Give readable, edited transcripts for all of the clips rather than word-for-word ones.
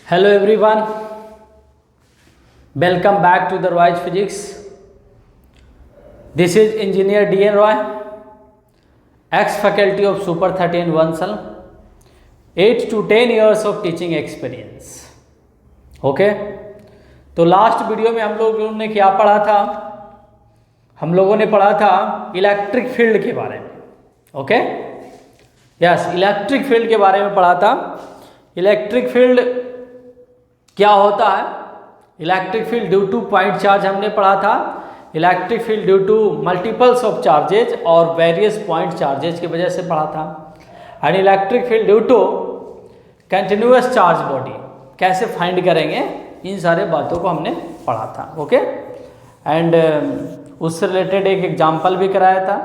Hello everyone, welcome back to the Roy's Physics. This is Engineer D.N. Roy, ex-faculty of Super 13 Vansal, 8 to 10 years of teaching experience. Okay तो last video में हम लोगों ने क्या पढ़ा था? हम लोगों ने पढ़ा था इलेक्ट्रिक फील्ड के बारे में. ओके यस, इलेक्ट्रिक फील्ड के बारे में पढ़ा था. इलेक्ट्रिक फील्ड क्या होता है? Electric field due to point charge हमने पढ़ा था. Electric field due to multiples of charges और वेरियस पॉइंट चार्जेज की वजह से पढ़ा था. And electric field due to continuous charge body कैसे फाइंड करेंगे, इन सारे बातों को हमने पढ़ा था. ओके एंड उससे रिलेटेड एक एग्जांपल भी कराया था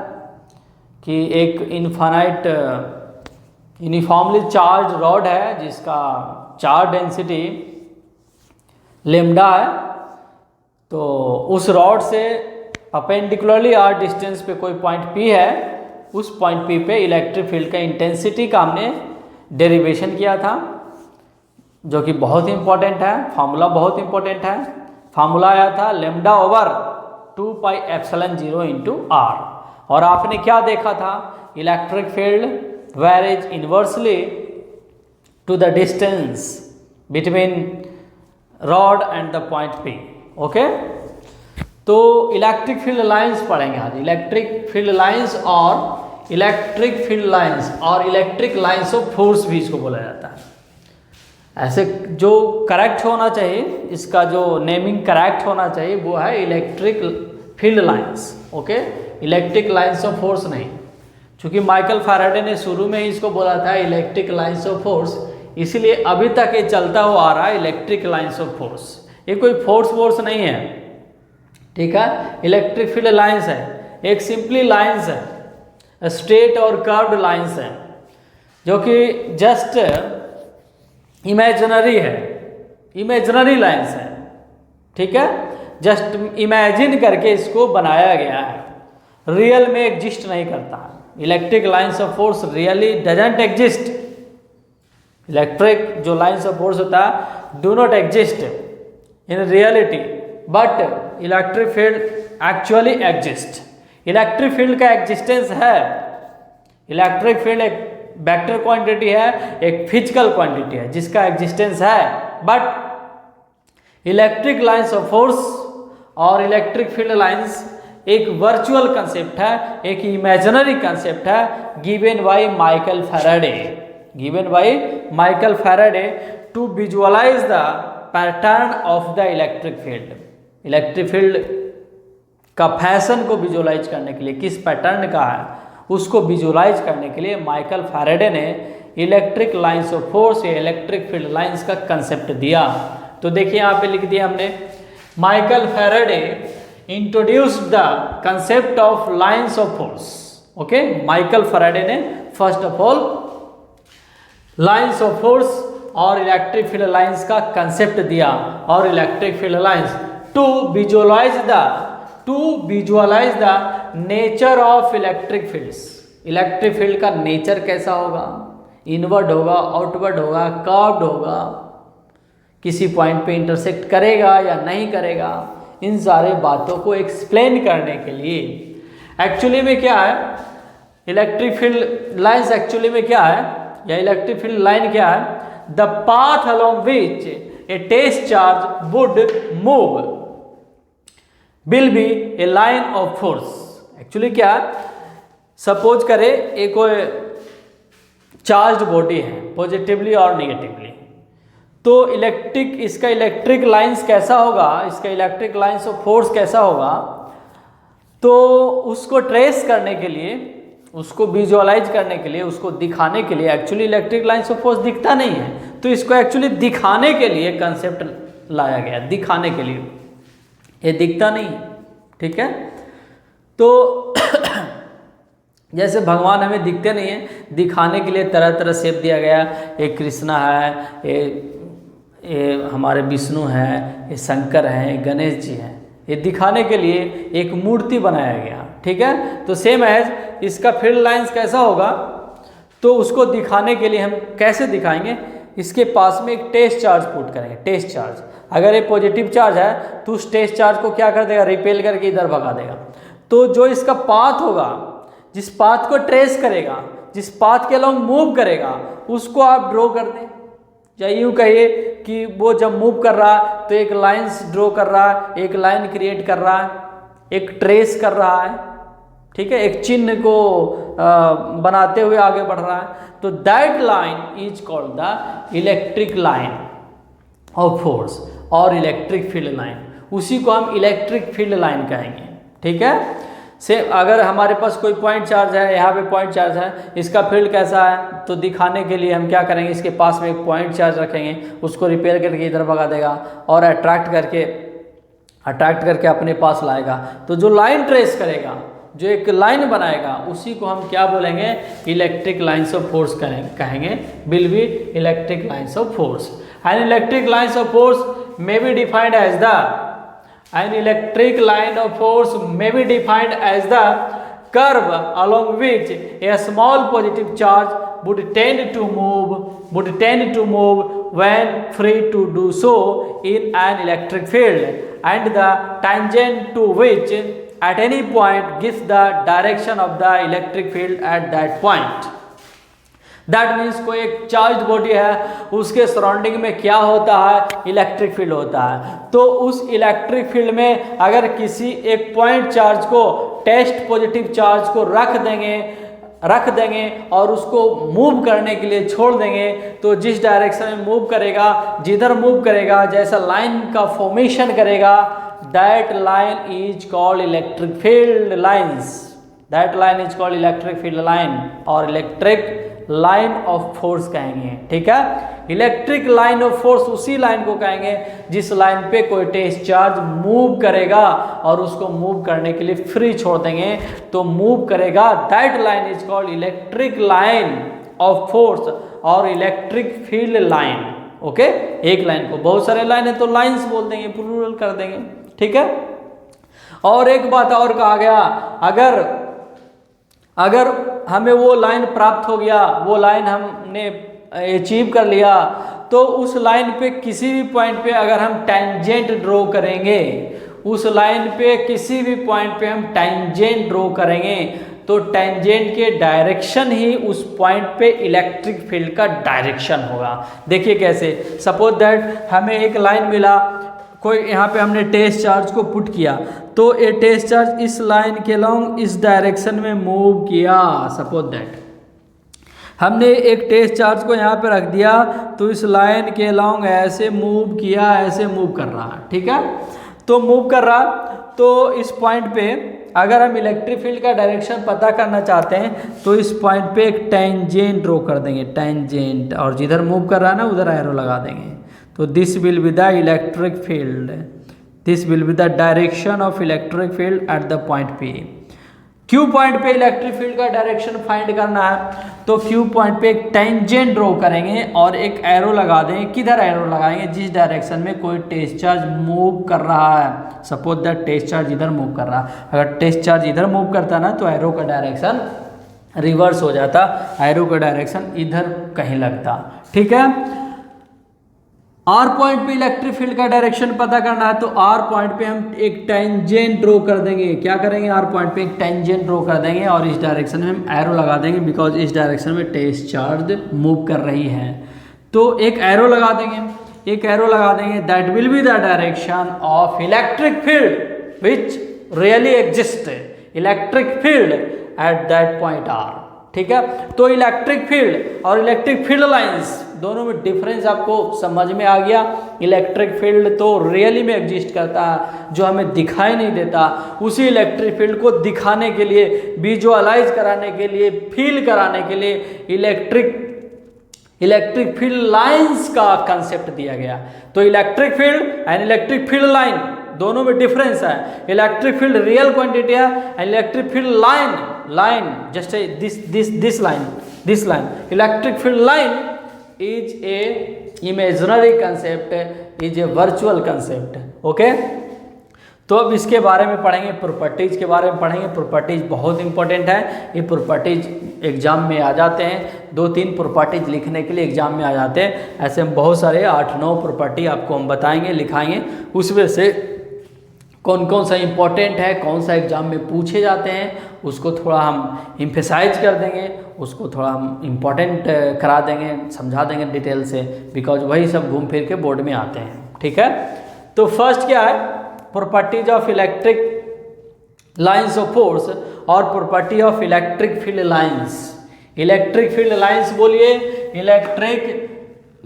कि एक इनफाइनाइट यूनिफॉर्मली चार्ज रॉड है जिसका चार्ज डेंसिटी लेमडा है. तो उस रॉड से अपेंडिकुलरली आर डिस्टेंस पे कोई पॉइंट P है, उस पॉइंट P पे इलेक्ट्रिक फील्ड का इंटेंसिटी का हमने डेरिवेशन किया था, जो कि बहुत ही इंपॉर्टेंट है. फार्मूला बहुत इंपॉर्टेंट है. फार्मूला आया था lambda over 2 pi epsilon 0 into R. और आपने क्या देखा था? Electric field varies inversely to the distance between rod and the point P. Okay तो इलेक्ट्रिक फील्ड लाइंस पढ़ेंगे आज. इलेक्ट्रिक फील्ड लाइंस और इलेक्ट्रिक फील्ड लाइंस और इलेक्ट्रिक लाइंस ऑफ फोर्स भी इसको बोला जाता है. ऐसे जो करेक्ट होना चाहिए, इसका जो नेमिंग करेक्ट होना चाहिए वो है electric field lines. Okay electric lines of force नहीं, क्योंकि माइकल फैराडे ने शुरू में ही इसको बोला था इलेक्ट्रिक लाइंस ऑफ फोर्स, इसीलिए अभी तक ये चलता हुआ आ रहा है इलेक्ट्रिक लाइंस ऑफ फोर्स. ये कोई फोर्स नहीं है, ठीक है. इलेक्ट्रिक फील्ड लाइंस है, एक सिंपली लाइंस है, स्ट्रेट और कर्व्ड लाइंस है, जो कि जस्ट इमेजिनरी है, इमेजिनरी लाइंस है. ठीक है, जस्ट इमेजिन करके इसको बनाया गया है, रियल में एग्जिस्ट नहीं करता है. Electric lines of force really doesn't exist. Electric जो लाइंस ऑफ फोर्स होता है do not exist in reality, but electric field actually exist. Electric field का एग्जिस्टेंस है. इलेक्ट्रिक फील्ड एक वेक्टर क्वांटिटी है, एक फिजिकल क्वांटिटी है जिसका एग्जिस्टेंस है. But electric lines of force और इलेक्ट्रिक फील्ड लाइंस एक वर्चुअल कंसेप्ट है, एक इमेजिनरी कंसेप्ट है, given by Michael Faraday. Given by Michael Faraday to visualise the pattern of the electric field. Electric field का fashion को visualise करने के लिए, किस पैटर्न का है उसको विजुअलाइज करने के लिए माइकल फैराडे ने इलेक्ट्रिक लाइंस ऑफ फोर्स या इलेक्ट्रिक फील्ड लाइंस का कंसेप्ट दिया. तो देखिए यहाँ पे लिख दिया हमने, Michael Faraday introduced the concept of lines of force. Okay Michael Faraday ने first of all lines of force और इलेक्ट्रिक फील्ड लाइंस का कंसेप्ट दिया. और electric field lines to visualise the nature of electric fields. Electric field का nature कैसा होगा, inward होगा, outward होगा, कर्व्ड होगा, किसी पॉइंट पे इंटरसेक्ट करेगा या नहीं करेगा, इन सारे बातों को एक्सप्लेन करने के लिए एक्चुअली में क्या है इलेक्ट्रिक फील्ड लाइंस, एक्चुअली में क्या है या इलेक्ट्रिक फील्ड लाइन क्या है? The path along which a test charge would move will be a line of force. Actually क्या, सपोज करें एक चार्ज बॉडी है पॉजिटिवली और निगेटिवली, तो इसका इलेक्ट्रिक लाइंस कैसा होगा, इसका इलेक्ट्रिक लाइंस ऑफ फोर्स कैसा होगा, तो उसको ट्रेस करने के लिए, उसको विजुअलाइज करने के लिए, उसको दिखाने के लिए, actually electric lines of force दिखता नहीं है, तो इसको एक्चुअली दिखाने के लिए कंसेप्ट लाया गया, दिखाने के लिए. ये दिखता नहीं है, ठीक है. तो जैसे भगवान हमें दिखते नहीं है, दिखाने के लिए तरह तरह शेप दिया गया. एक कृष्णा है, ये हमारे विष्णु हैं, ये शंकर हैं, ये गणेश जी हैं. ये दिखाने के लिए एक मूर्ति बनाया गया. ठीक है, तो सेम एज इसका फील्ड लाइंस कैसा होगा, तो उसको दिखाने के लिए हम कैसे दिखाएंगे, इसके पास में एक टेस्ट चार्ज पुट करेंगे, टेस्ट चार्ज। अगर ये पॉजिटिव चार्ज है तो उस टेस्ट चार्ज को क्या कर देगा, रिपेल करके इधर भगा देगा। तो जो इसका पाथ होगा, जिस पाथ को ट्रेस करेगा, जिस पाथ के अलॉन्ग मूव करेगा, उसको आप ड्रॉ कर दें। या यूँ कहिए कि वो जब मूव कर रहा है तो एक लाइन्स ड्रॉ कर रहा है, एक लाइन क्रिएट कर रहा है, एक ट्रेस कर रहा है, ठीक है, एक चिन्ह को बनाते हुए आगे बढ़ रहा है। तो that line is called the electric line of force और इलेक्ट्रिक फील्ड लाइन, उसी को हम इलेक्ट्रिक फील्ड लाइन कहेंगे। ठीक है, से अगर हमारे पास कोई पॉइंट चार्ज है, यहाँ पे पॉइंट चार्ज है, इसका फील्ड कैसा है, तो दिखाने के लिए हम क्या करेंगे, इसके पास में एक पॉइंट चार्ज रखेंगे, उसको रिपेयर करके इधर भगा देगा और अट्रैक्ट करके अपने पास लाएगा। तो जो लाइन ट्रेस करेगा, जो एक लाइन बनाएगा, उसी को हम क्या बोलेंगे, इलेक्ट्रिक लाइन्स ऑफ फोर्स कहेंगे, will be electric lines of force. And electric lines of force may be defined as the An electric line of force may be defined as the curve along which a small positive charge would tend to move when free to do so in an electric field, and the tangent to which at any point gives the direction of the electric field at that point. That means कोई एक charge body है, उसके surrounding में क्या होता है, electric field होता है। तो उस इलेक्ट्रिक फील्ड में अगर किसी एक पॉइंट चार्ज को, टेस्ट पॉजिटिव चार्ज को रख देंगे और उसको मूव करने के लिए छोड़ देंगे, तो जिस डायरेक्शन में मूव करेगा, जिधर मूव करेगा, जैसा लाइन का फॉर्मेशन करेगा, that line is called electric field lines. That line is called electric field line और इलेक्ट्रिक लाइन ऑफ फोर्स कहेंगे। ठीक है, इलेक्ट्रिक लाइन ऑफ फोर्स उसी लाइन को कहेंगे जिस लाइन पे कोई टेस्ट चार्ज मूव करेगा और उसको मूव करने के लिए फ्री छोड़ देंगे तो मूव करेगा। That line is called electric line of force और इलेक्ट्रिक फील्ड लाइन। ओके, एक लाइन को, बहुत सारे लाइन है तो लाइन्स बोल देंगे, प्लूरल कर देंगे। ठीक है, और एक बात और कहा गया, अगर हमें वो लाइन प्राप्त हो गया, वो लाइन हमने अचीव कर लिया, तो उस लाइन पे किसी भी पॉइंट पे अगर हम टेंजेंट ड्रॉ करेंगे, उस लाइन पे किसी भी पॉइंट पे हम टेंजेंट ड्रॉ करेंगे, तो टेंजेंट के डायरेक्शन ही उस पॉइंट पे इलेक्ट्रिक फील्ड का डायरेक्शन होगा। देखिए कैसे, सपोज दैट हमें एक लाइन मिला, कोई यहाँ पे हमने टेस्ट चार्ज को पुट किया, तो ये टेस्ट चार्ज इस लाइन के लॉन्ग इस डायरेक्शन में मूव किया। सपोज दैट हमने एक टेस्ट चार्ज को यहाँ पे रख दिया, तो इस लाइन के लॉन्ग ऐसे मूव किया, ऐसे मूव कर रहा है। ठीक है, तो मूव कर रहा, तो इस पॉइंट पे अगर हम इलेक्ट्रिक फील्ड का डायरेक्शन पता करना चाहते हैं तो इस पॉइंट पे एक टेंजेंट ड्रॉ कर देंगे, टेंजेंट, और जिधर मूव कर रहा है ना उधर एरो लगा देंगे। तो this will be the electric field, this will be the direction of electric field at the point P। Q point पे इलेक्ट्रिक फील्ड का डायरेक्शन फाइंड करना है, तो क्यू पॉइंट पे एक टेंजेंट ड्रॉ करेंगे और एक एरो लगा देंगे। किधर एरो लगाएंगे, जिस डायरेक्शन में कोई टेस्ट चार्ज मूव कर रहा है। सपोज दैट टेस्ट चार्ज इधर मूव कर रहा है, अगर टेस्ट चार्ज इधर मूव करता ना तो एरो का डायरेक्शन रिवर्स हो जाता, एरो का डायरेक्शन इधर कहीं लगता। ठीक है, आर पॉइंट पे इलेक्ट्रिक फील्ड का डायरेक्शन पता करना है, तो आर पॉइंट पे हम एक टेंजेंट ड्रॉ कर देंगे। क्या करेंगे, आर पॉइंट पे एक टेंजेंट ड्रॉ कर देंगे और इस डायरेक्शन में हम एरो लगा देंगे, बिकॉज इस डायरेक्शन में टेस्ट चार्ज मूव कर रही है। तो एक एरो लगा देंगे, that will be the direction of electric field which really exist, electric field at that point are. ठीक है, तो इलेक्ट्रिक फील्ड और इलेक्ट्रिक फील्ड लाइंस दोनों में डिफरेंस आपको समझ में आ गया। इलेक्ट्रिक फील्ड तो रियली में एग्जिस्ट करता है, जो हमें दिखाई नहीं देता, उसी इलेक्ट्रिक फील्ड को दिखाने के लिए, विजुअलाइज कराने के लिए, फील कराने के लिए इलेक्ट्रिक फील्ड लाइंस का कंसेप्ट दिया गया। तो electric field and electric field line दोनों में डिफरेंस है। इलेक्ट्रिक फील्ड रियल क्वांटिटी है and electric field line just this line electric field line is a imaginary concept, is a virtual concept. Okay, तो अब इसके बारे में पढ़ेंगे, प्रॉपर्टीज़ के बारे में पढ़ेंगे। प्रॉपर्टीज़ बहुत इंपॉर्टेंट है, ये प्रॉपर्टीज़ एग्जाम में आ जाते हैं, 2-3 प्रॉपर्टीज लिखने के लिए एग्जाम में आ जाते हैं। ऐसे हम बहुत सारे 8-9 प्रॉपर्टी आपको हम बताएंगे, लिखाएंगे, उसमें से कौन कौन सा इंपॉर्टेंट है, कौन सा एग्जाम में पूछे जाते हैं, उसको थोड़ा हम इम्फेसाइज कर देंगे, उसको थोड़ा हम इम्पॉर्टेंट करा देंगे, समझा देंगे डिटेल से, बिकॉज वही सब घूम फिर के बोर्ड में आते हैं। ठीक है, तो फर्स्ट क्या है, properties of electric lines of force और property of electric field lines. Electric field lines बोलिए, इलेक्ट्रिक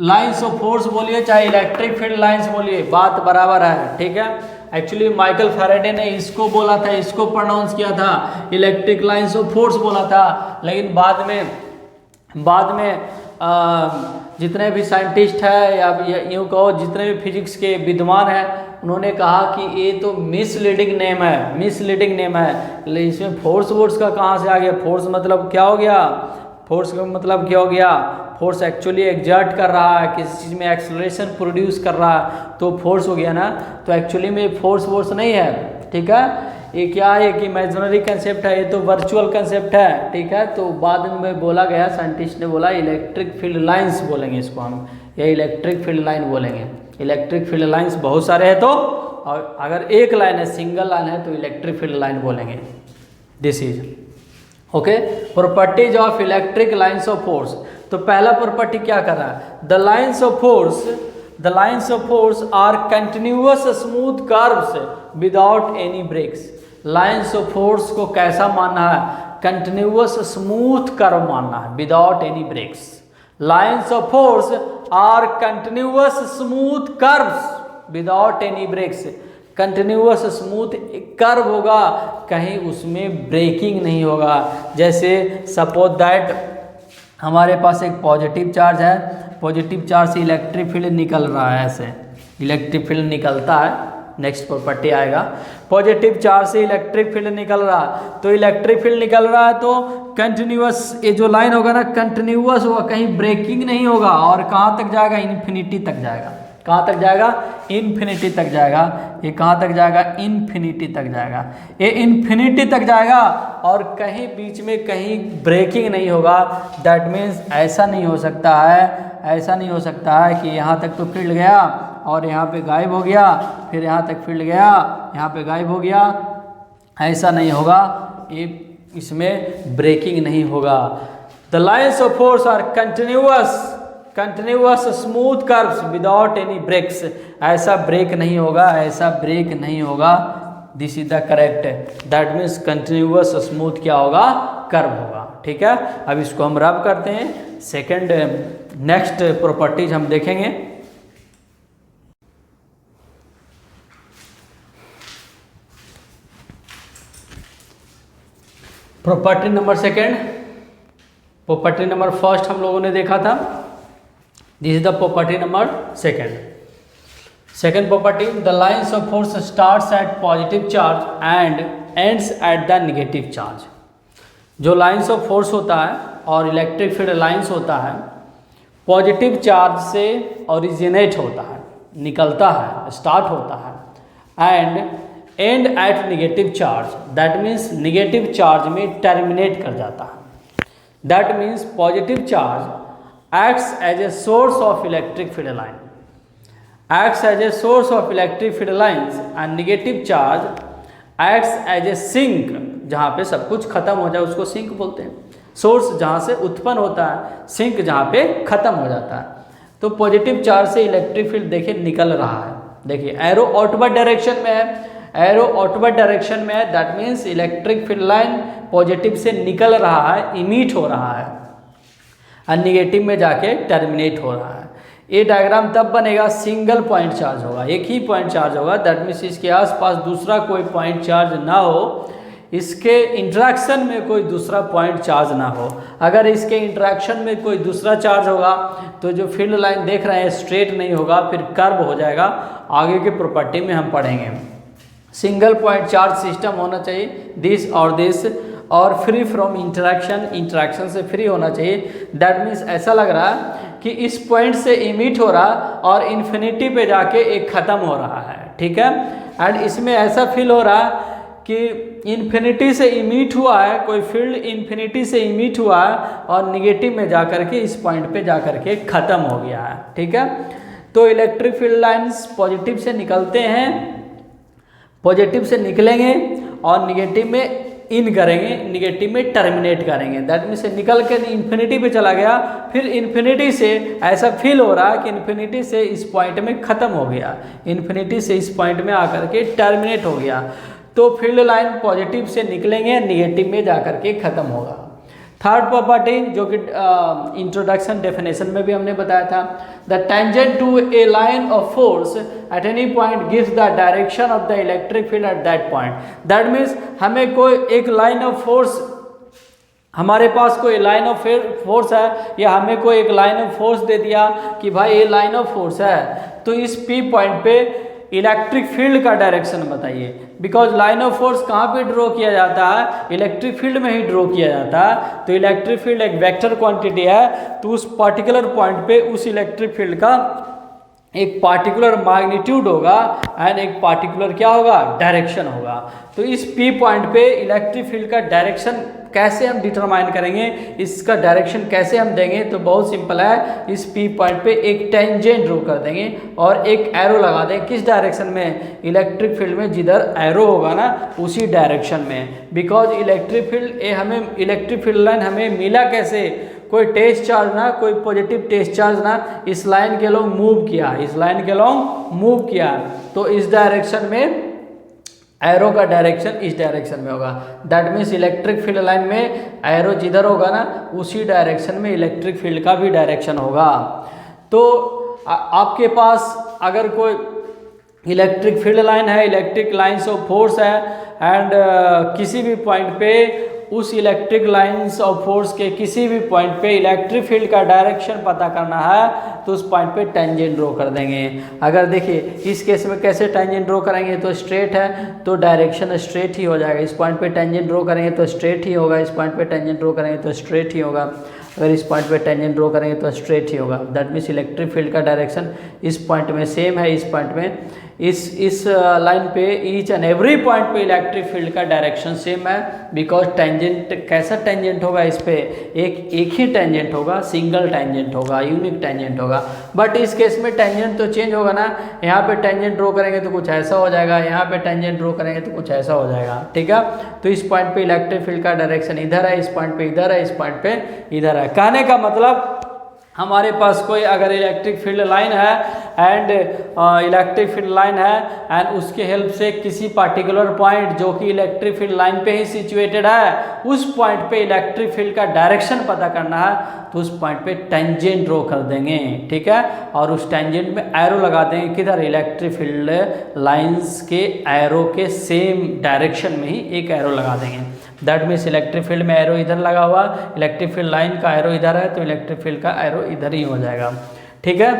लाइंस ऑफ फोर्स बोलिए, चाहे इलेक्ट्रिक फील्ड लाइंस बोलिए, बात बराबर है। ठीक है, एक्चुअली माइकल फैराडे ने इसको बोला था, इसको प्रोनाउंस किया था, इलेक्ट्रिक लाइंस ऑफ फोर्स बोला था, लेकिन बाद में जितने भी साइंटिस्ट है या यूँ कहो जितने भी फिजिक्स के विद्वान हैं, उन्होंने कहा कि ये तो मिसलीडिंग नेम है, मिसलीडिंग नेम है, लेकिन इसमें फोर्स का कहाँ से आ गया, फोर्स मतलब क्या हो गया, फोर्स का मतलब क्या हो गया, फोर्स एक्चुअली एग्जर्ट कर रहा है, किसी चीज़ में एक्सेलरेशन प्रोड्यूस कर रहा है, तो फोर्स हो गया ना। तो एक्चुअली में फोर्स नहीं है। ठीक है, ये क्या है कि इमेजिनरी कंसेप्ट है, ये तो वर्चुअल कंसेप्ट है। ठीक है, तो बाद में बोला गया, साइंटिस्ट ने बोला इलेक्ट्रिक फील्ड लाइंस बोलेंगे इसको हम, या इलेक्ट्रिक फील्ड लाइन बोलेंगे। इलेक्ट्रिक फील्ड लाइंस बहुत सारे हैं, तो और अगर एक लाइन है, सिंगल लाइन है, तो इलेक्ट्रिक फील्ड लाइन बोलेंगे। This is okay, properties of electric lines of force. तो पहला प्रॉपर्टी क्या कर रहा है, the lines of force are continuous smooth curves without any breaks. Lines of force को कैसा मानना है, कंटिन्यूअस स्मूथ कर्व मानना है, without any breaks. Lines of force are continuous smooth curves without any breaks. Continuous smooth curve होगा, कहीं उसमें breaking नहीं होगा। जैसे सपोज दैट हमारे पास एक पॉजिटिव चार्ज है, पॉजिटिव चार्ज से इलेक्ट्रिक फील्ड निकल रहा है, ऐसे इलेक्ट्रिक फील्ड निकलता है, नेक्स्ट प्रॉपर्टी आएगा, पॉजिटिव चार्ज से इलेक्ट्रिक फील्ड निकल रहा है, तो इलेक्ट्रिक फील्ड निकल रहा है तो कंटिन्यूअस, ये जो लाइन होगा ना कंटिन्यूअस होगा, कहीं ब्रेकिंग नहीं होगा, और कहाँ तक जाएगा, इन्फिनिटी तक जाएगा। कहाँ तक जाएगा, इन्फिनिटी तक जाएगा। ये कहाँ तक जाएगा, इन्फिनिटी तक जाएगा, ये इन्फिनिटी तक जाएगा, और कहीं बीच में कहीं ब्रेकिंग नहीं होगा। दैट मीन्स ऐसा नहीं हो सकता है कि यहाँ तक तो फील्ड गया और यहाँ पे गायब हो गया, फिर यहाँ तक फील्ड गया, यहाँ पे गायब हो गया, ऐसा नहीं होगा, ये इसमें ब्रेकिंग नहीं होगा। The lines of force are continuous smooth curves without any breaks. ऐसा ब्रेक नहीं होगा, this is the correct, that means continuous smooth क्या होगा, कर्व होगा। ठीक है, अब इसको हम रब करते हैं, सेकंड नेक्स्ट प्रॉपर्टीज हम देखेंगे। Property number second, property number first हम लोगों ने देखा था, this is the property number second property, the lines of force starts at positive charge and ends at the negative charge. जो लाइन्स ऑफ फोर्स होता है और इलेक्ट्रिक फील्ड लाइन्स होता है, पॉजिटिव चार्ज से ओरिजिनेट होता है, निकलता है, स्टार्ट होता है, end at negative charge, that means negative charge में टर्मिनेट कर जाता है। That means positive charge acts as a source of electric field line, and negative charge acts as a sink, जहाँ पे सब कुछ खत्म हो जाए उसको सिंक बोलते हैं। सोर्स जहाँ से उत्पन्न होता है, सिंक जहाँ पे खत्म हो जाता है। तो पॉजिटिव चार्ज से इलेक्ट्रिक फील्ड देखिए निकल रहा है, देखिए एरो आउटवर्ड डायरेक्शन में है, that means electric field line positive से निकल रहा है, इमिट हो रहा है, और निगेटिव में जाके टर्मिनेट हो रहा है। ये डायग्राम तब बनेगा सिंगल पॉइंट चार्ज होगा, एक ही पॉइंट चार्ज होगा, दैट मीन्स इसके आसपास दूसरा कोई पॉइंट चार्ज ना हो, इसके इंटरेक्शन में कोई दूसरा पॉइंट चार्ज ना हो। अगर इसके इंटरेक्शन में कोई दूसरा चार्ज होगा तो जो फील्ड लाइन देख रहे हैं स्ट्रेट नहीं होगा, फिर कर्व हो जाएगा। आगे के प्रॉपर्टी में हम पढ़ेंगे। सिंगल पॉइंट चार्ज सिस्टम होना चाहिए, दिस, और फ्री फ्रॉम इंटरेक्शन से फ्री होना चाहिए। दैट मीन्स ऐसा लग रहा है कि इस पॉइंट से इमिट हो रहा और इन्फिनिटी पे जाके एक ख़त्म हो रहा है, ठीक है। एंड इसमें ऐसा फील हो रहा है कि इन्फिनिटी से इमिट हुआ है, कोई फील्ड इन्फिनिटी से इमिट हुआ है और निगेटिव में जाकर के इस पॉइंट पे जाकर के ख़त्म हो गया है, ठीक है। तो इलेक्ट्रिक फील्ड लाइंस पॉजिटिव से निकलते हैं, पॉजिटिव से निकलेंगे और निगेटिव में इन करेंगे, निगेटिव में टर्मिनेट करेंगे। दैट मीन्स निकल के इन्फिनिटी पे चला गया, फिर इन्फिनिटी से ऐसा फील हो रहा है कि इन्फिनिटी से इस पॉइंट में ख़त्म हो गया, इन्फिनिटी से इस पॉइंट में आकर के टर्मिनेट हो गया। तो फील्ड लाइन पॉजिटिव से निकलेंगे, निगेटिव में जाकर के ख़त्म होगा। थर्ड प्रॉपर्टी जो कि इंट्रोडक्शन डेफिनेशन में भी हमने बताया था, the tangent to a line of force at any point gives the direction of the electric field at that point. That means हमें कोई एक लाइन ऑफ फोर्स, हमारे पास कोई लाइन ऑफ फोर्स है या हमें कोई एक लाइन ऑफ फोर्स दे दिया कि भाई ये लाइन ऑफ फोर्स है, तो इस पी पॉइंट पे इलेक्ट्रिक फील्ड का डायरेक्शन बताइए। बिकॉज लाइन ऑफ फोर्स कहाँ पे ड्रॉ किया जाता है, इलेक्ट्रिक फील्ड में ही ड्रॉ किया जाता है। तो इलेक्ट्रिक फील्ड एक वेक्टर क्वांटिटी है, तो उस पर्टिकुलर पॉइंट पे उस इलेक्ट्रिक फील्ड का एक पार्टिकुलर मैग्नीट्यूड होगा एंड एक पार्टिकुलर क्या होगा, डायरेक्शन होगा। तो इस पी पॉइंट पे इलेक्ट्रिक फील्ड का डायरेक्शन कैसे हम डिटरमाइन करेंगे, इसका डायरेक्शन कैसे हम देंगे, तो बहुत सिंपल है। इस पी पॉइंट पे एक टेंजेंट ड्रॉ कर देंगे और एक एरो लगा देंगे। किस डायरेक्शन में, इलेक्ट्रिक फील्ड में जिधर एरो होगा ना उसी डायरेक्शन में। बिकॉज इलेक्ट्रिक फील्ड हमें इलेक्ट्रिक फील्ड लाइन हमें मिला कैसे, कोई टेस्ट चार्ज ना, कोई पॉजिटिव टेस्ट चार्ज ना, इस लाइन के लॉन्ग मूव किया, इस लाइन के लॉन्ग मूव किया, तो इस डायरेक्शन में एरो का डायरेक्शन इस डायरेक्शन में होगा। That means electric field line में एरो जिधर होगा ना उसी डायरेक्शन में इलेक्ट्रिक फील्ड का भी डायरेक्शन होगा। तो आपके पास अगर कोई इलेक्ट्रिक फील्ड लाइन है, इलेक्ट्रिक लाइन्स ऑफ फोर्स है एंड किसी भी पॉइंट पे उस इलेक्ट्रिक लाइन्स ऑफ फोर्स के किसी भी पॉइंट पे इलेक्ट्रिक फील्ड का डायरेक्शन पता करना है तो उस पॉइंट पे टेंजेंट ड्रॉ कर देंगे। अगर देखिए इस केस में कैसे टेंजेंट ड्रॉ करेंगे, तो स्ट्रेट है तो डायरेक्शन स्ट्रेट ही हो जाएगा। इस पॉइंट पे टेंजेंट ड्रॉ करेंगे तो स्ट्रेट ही होगा, इस पॉइंट पे टेंजेंट ड्रॉ करेंगे तो स्ट्रेट ही होगा, अगर इस पॉइंट पे टेंजेंट ड्रॉ करेंगे तो स्ट्रेट ही होगा। दैट मीन्स इलेक्ट्रिक फील्ड का डायरेक्शन इस पॉइंट में सेम है, इस पॉइंट में इस लाइन पे ईच एंड एवरी पॉइंट पे इलेक्ट्रिक फील्ड का डायरेक्शन सेम है। बिकॉज टेंजेंट कैसा टेंजेंट होगा, इस पे एक ही टेंजेंट होगा, सिंगल टेंजेंट होगा, यूनिक टेंजेंट होगा। बट इस केस में टेंजेंट तो चेंज होगा ना, यहाँ पे टेंजेंट ड्रॉ करेंगे तो कुछ ऐसा हो जाएगा, यहाँ पे टेंजेंट ड्रॉ करेंगे तो कुछ ऐसा हो जाएगा, ठीक है। तो इस पॉइंट पे इलेक्ट्रिक फील्ड का डायरेक्शन इधर है, इस पॉइंट पे इधर है, इस पॉइंट पे इधर है। कहने का मतलब हमारे पास कोई अगर इलेक्ट्रिक फील्ड लाइन है एंड इलेक्ट्रिक फील्ड लाइन है एंड उसके हेल्प से किसी पार्टिकुलर पॉइंट जो कि इलेक्ट्रिक फील्ड लाइन पे ही सिचुएटेड है, उस पॉइंट पे इलेक्ट्रिक फील्ड का डायरेक्शन पता करना है तो उस पॉइंट पे टेंजेंट ड्रॉ कर देंगे, ठीक है। और उस टेंजेंट में एरो लगा देंगे, किधर, इलेक्ट्रिक फील्ड लाइंस के एरो के सेम डायरेक्शन में ही एक एरो लगा देंगे। दैट मीन्स इलेक्ट्रिक फील्ड में एरो इधर लगा हुआ, इलेक्ट्रिक फील्ड लाइन का एरो इधर है तो इलेक्ट्रिक फील्ड का एरो इधर ही हो जाएगा, ठीक है।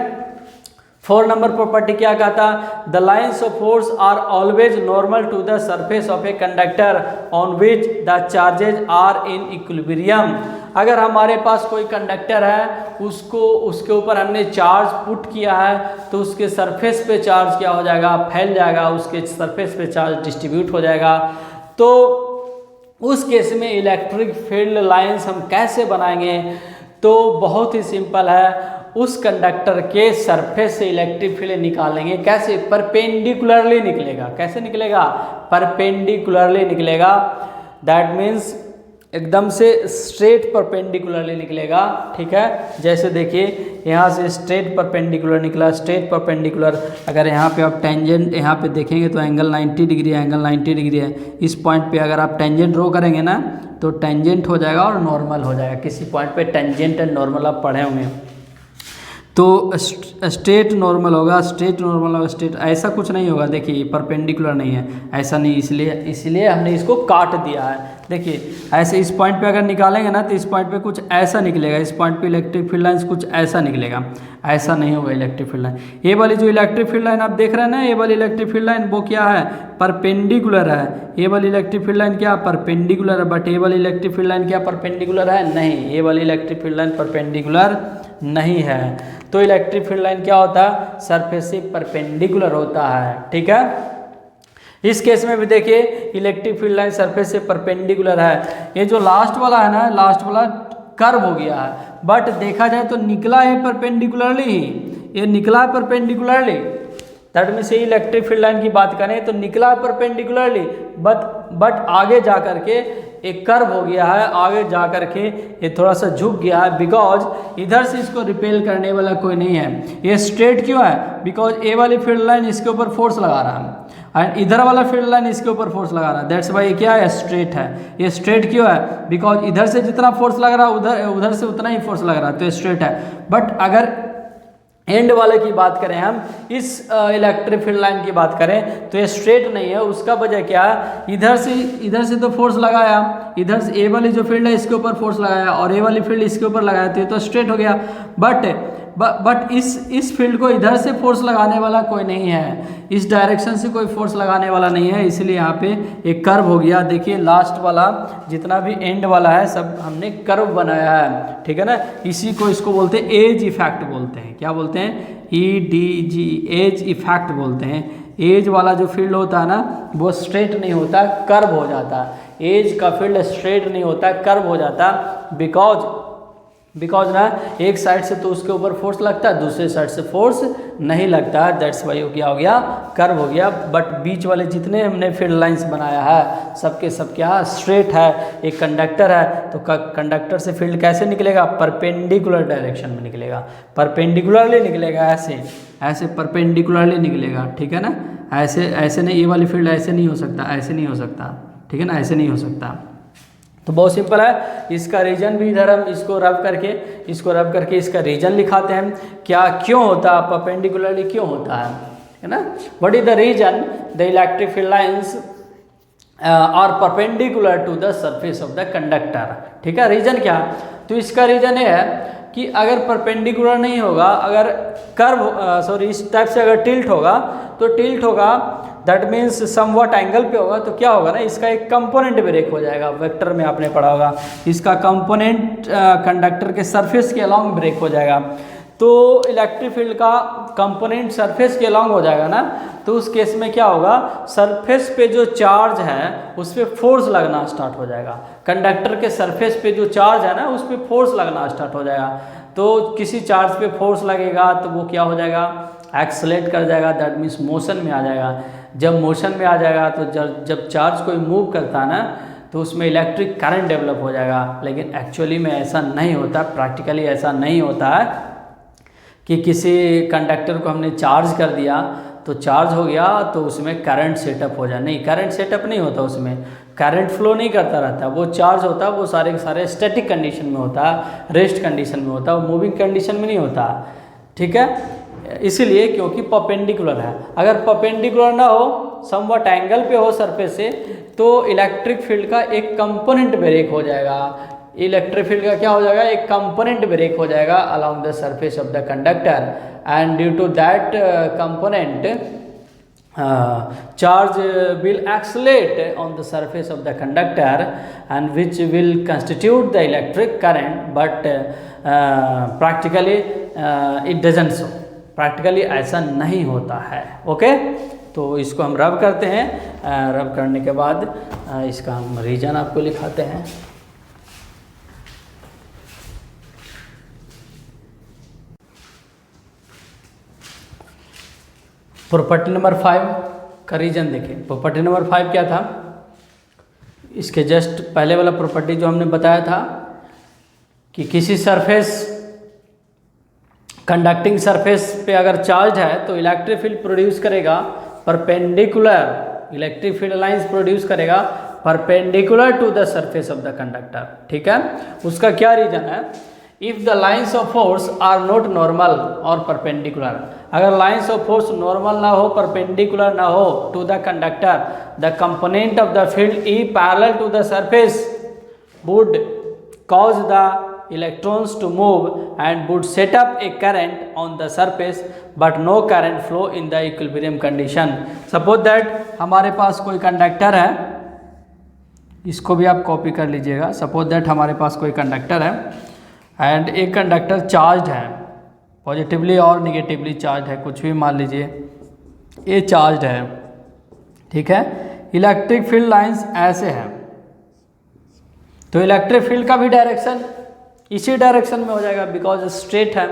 4 नंबर प्रॉपर्टी क्या कहता, the lines of force are always normal to the surface of a conductor on which the charges are in equilibrium. अगर हमारे पास कोई कंडक्टर है, उसके ऊपर हमने चार्ज पुट किया है तो उसके सरफेस पे चार्ज क्या हो जाएगा, फैल जाएगा, उसके सरफेस पे चार्ज डिस्ट्रीब्यूट हो जाएगा। तो उस केस में इलेक्ट्रिक फील्ड लाइंस हम कैसे बनाएंगे, तो बहुत ही सिंपल है। उस कंडक्टर के सरफेस से इलेक्ट्रिक फील्ड निकालेंगे, कैसे, परपेंडिकुलरली निकलेगा। कैसे निकलेगा, परपेंडिकुलरली निकलेगा। दैट मीन्स एकदम से स्ट्रेट परपेंडिकुलरली निकलेगा, ठीक है। जैसे देखिए यहाँ से स्ट्रेट परपेंडिकुलर निकला, स्ट्रेट परपेंडिकुलर। अगर यहाँ पे आप टेंजेंट यहाँ पे देखेंगे तो एंगल 90 डिग्री है, एंगल 90 डिग्री है। इस पॉइंट पे अगर आप टेंजेंट ड्रॉ करेंगे ना तो टेंजेंट हो जाएगा और नॉर्मल हो जाएगा। किसी पॉइंट पे टेंजेंट एंड नॉर्मल आप पढ़े होंगे, तो स्ट्रेट नॉर्मल होगा, स्ट्रेट नॉर्मल होगा, स्ट्रेट, ऐसा कुछ नहीं होगा। देखिए परपेंडिकुलर नहीं है, ऐसा नहीं, इसलिए हमने इसको काट दिया है। देखिए ऐसे इस पॉइंट पे अगर निकालेंगे ना तो इस पॉइंट पे कुछ ऐसा निकलेगा, इस पॉइंट पे इलेक्ट्रिक फील्ड लाइन कुछ ऐसा निकलेगा, ऐसा नहीं होगा इलेक्ट्रिक फील्ड लाइन। ये वाली जो इलेक्ट्रिक फील्ड लाइन आप देख रहे हैं ना, ये वाली इलेक्ट्रिक फील्ड लाइन वो क्या है, परपेंडिकुलर है। ये वाली इलेक्ट्रिक फील्ड लाइन क्या, परपेंडिकुलर है। बट ये वाली इलेक्ट्रिक फील्ड लाइन क्या परपेंडिकुलर है, नहीं, ये वाली इलेक्ट्रिक फील्ड लाइन परपेंडिकुलर नहीं है। तो इलेक्ट्रिक फील्ड लाइन क्या होता है, सरफेस से परपेंडिकुलर होता है। ठीक है, इस केस में भी देखिए इलेक्ट्रिक फील्ड लाइन सरफेस से परपेंडिकुलर है। ये जो लास्ट वाला है ना, लास्ट वाला कर्व हो गया है, बट देखा जाए तो निकला है परपेंडिकुलरली ही, ये निकला है परपेंडिकुलरली। दैट मीन्स ये इलेक्ट्रिक फील्ड लाइन की बात करें तो निकला है परपेंडिकुलरली, बट आगे जा करके एक कर्व हो गया है, आगे जा करके ये थोड़ा सा झुक गया है, बिकॉज इधर से इसको रिपेल करने वाला कोई नहीं है। ये स्ट्रेट क्यों है, बिकॉज ए वाली फील्ड लाइन इसके ऊपर फोर्स लगा रहा है एंड इधर वाला फील्ड लाइन इसके ऊपर फोर्स लगा रहा है। दैट्स वाई ये क्या है, स्ट्रेट है। ये स्ट्रेट क्यों है, बिकॉज इधर से जितना फोर्स लग रहा है उधर से उतना ही फोर्स लग रहा है, तो ये स्ट्रेट है। बट अगर एंड वाले की बात करें, हम इस इलेक्ट्रिक फील्ड लाइन की बात करें तो ये स्ट्रेट नहीं है। उसका वजह क्या है, इधर से तो फोर्स लगाया, इधर से ए वाली जो फील्ड है इसके ऊपर फोर्स लगाया और ए वाली फील्ड इसके ऊपर लगाया, तो ये तो स्ट्रेट हो गया। बट इस फील्ड को इधर से फोर्स लगाने वाला कोई नहीं है, इस डायरेक्शन से कोई फोर्स लगाने वाला नहीं है, इसलिए यहाँ पे एक कर्व हो गया। देखिए लास्ट वाला जितना भी एंड वाला है सब हमने कर्व बनाया है। ठीक है ना, इसी को इसको बोलते हैं एज इफेक्ट बोलते हैं। क्या बोलते हैं, EDG, एज इफेक्ट बोलते हैं। एज वाला जो फील्ड होता है ना वो स्ट्रेट नहीं होता, कर्व हो जाता है। एज का फील्ड स्ट्रेट नहीं होता, कर्व हो जाता, बिकॉज ना एक साइड से तो उसके ऊपर फोर्स लगता है, दूसरे साइड से फोर्स नहीं लगता है। दैट्स वाई क्या हो गया, कर्व हो गया। बट बीच वाले जितने हमने फील्ड लाइंस बनाया है सबके सब क्या स्ट्रेट है। एक कंडक्टर है तो कंडक्टर से फील्ड कैसे निकलेगा, परपेंडिकुलर डायरेक्शन में निकलेगा, परपेंडिकुलरली निकलेगा, ऐसे परपेंडिकुलरली निकलेगा। ठीक है ना, ऐसे नहीं, ये वाली फील्ड ऐसे नहीं हो सकता, ऐसे नहीं हो सकता। ठीक है ना, ऐसे नहीं हो सकता। तो बहुत सिंपल है, इसका रीजन भी इधर हम इसको रब करके इसका रीजन लिखाते हैं। क्या क्यों होता है, परपेंडिकुलरली क्यों होता है ना। What is the reason the electric field lines are perpendicular to the surface of the conductor. ठीक है, रीजन क्या, तो इसका रीजन ये है कि अगर परपेंडिकुलर नहीं होगा, अगर कर्व इस टाइप से अगर टिल्ट होगा दैट मीन्स समवट एंगल पे होगा, तो क्या होगा ना, इसका एक कंपोनेंट ब्रेक हो जाएगा। वेक्टर में आपने पढ़ा होगा, इसका कंपोनेंट कंडक्टर के सरफेस के अलोंग ब्रेक हो जाएगा। तो इलेक्ट्रिक फील्ड का कंपोनेंट सरफेस के अलोंग हो जाएगा ना, तो उस केस में क्या होगा, सरफेस पे जो चार्ज है उस पर फोर्स लगना स्टार्ट हो जाएगा। कंडक्टर के सरफेस पे जो चार्ज है ना उस पर फोर्स लगना स्टार्ट हो जाएगा। तो किसी चार्ज पे फोर्स लगेगा तो वो क्या हो जाएगा, एक्सेलेरेट कर जाएगा, दैट मीन्स मोशन में आ जाएगा। जब मोशन में आ जाएगा तो जब चार्ज कोई मूव करता है ना तो उसमें इलेक्ट्रिक करंट डेवलप हो जाएगा। लेकिन एक्चुअली में ऐसा नहीं होता, प्रैक्टिकली ऐसा नहीं होता है कि किसी कंडक्टर को हमने चार्ज कर दिया तो चार्ज हो गया तो उसमें करंट सेटअप हो जाए। नहीं, करंट सेटअप नहीं होता, उसमें करंट फ्लो नहीं करता रहता। वो चार्ज होता है वो सारे के सारे स्टैटिक कंडीशन में होता है, रेस्ट कंडीशन में होता है, वो मूविंग कंडीशन में नहीं होता। ठीक है, इसीलिए क्योंकि परपेंडिकुलर है। अगर परपेंडिकुलर ना हो, समवट एंगल पे हो सरफेस से, तो इलेक्ट्रिक फील्ड का एक कंपोनेंट ब्रेक हो जाएगा। इलेक्ट्रिक फील्ड का क्या हो जाएगा, एक कंपोनेंट ब्रेक हो जाएगा along the surface of the conductor, and due to that component charge will accelerate on the surface of the conductor and which will constitute the electric current, but practically it doesn't so. Practically ऐसा नहीं होता है। Okay, तो इसको हम रब करते हैं, रब करने के बाद इसका हम रीजन आपको लिखाते हैं। प्रॉपर्टी नंबर 5 का रीजन देखें। प्रॉपर्टी नंबर 5 क्या था, इसके जस्ट पहले वाला प्रॉपर्टी जो हमने बताया था कि किसी सरफेस, कंडक्टिंग सरफेस पे अगर चार्ज है तो इलेक्ट्रिक फील्ड प्रोड्यूस करेगा perpendicular, electric field lines produce करेगा perpendicular to the surface of the conductor. ठीक है, उसका क्या रीजन है, if the lines of force are not normal और परपेंडिकुलर, अगर लाइंस ऑफ फोर्स नॉर्मल ना हो, परपेंडिकुलर ना हो to the conductor, the component of the field E parallel to the surface would cause the electrons to move and would set up a current on the surface but no current flow in the equilibrium condition. Suppose that हमारे पास कोई conductor है, इसको भी आप copy कर लीजिएगा। Suppose that हमारे पास कोई कंडक्टर है, एंड एक कंडक्टर चार्ज है, पॉजिटिवली और निगेटिवली चार्ज है, कुछ भी मान लीजिए, ये चार्ज है, ठीक है। इलेक्ट्रिक फील्ड लाइंस ऐसे हैं, तो इलेक्ट्रिक फील्ड का भी डायरेक्शन इसी डायरेक्शन में हो जाएगा, बिकॉज स्ट्रेट है,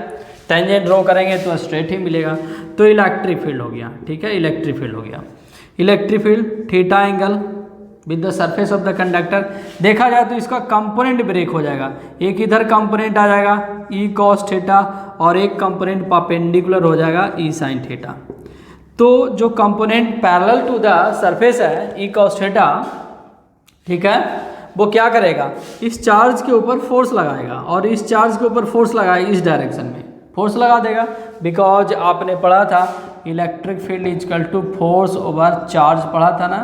टेंजेंट ड्रॉ करेंगे तो स्ट्रेट ही मिलेगा, तो इलेक्ट्रिक फील्ड हो गया, ठीक है, इलेक्ट्रिक फील्ड हो गया। Electric field theta angle with the surface of the conductor, देखा जाए तो इसका कंपोनेंट ब्रेक हो जाएगा, एक इधर कंपोनेंट आ जाएगा ई कॉस थीटा और एक कंपोनेंट परपेंडिकुलर हो जाएगा ई साइन थीटा। तो जो component parallel to the surface है ई कॉस थीटा, ठीक है, वो क्या करेगा, इस चार्ज के ऊपर फोर्स लगाएगा और इस चार्ज के ऊपर फोर्स लगाएगा, इस डायरेक्शन में फोर्स लगा देगा, बिकॉज आपने पढ़ा था electric field equal to force over charge पढ़ा था ना,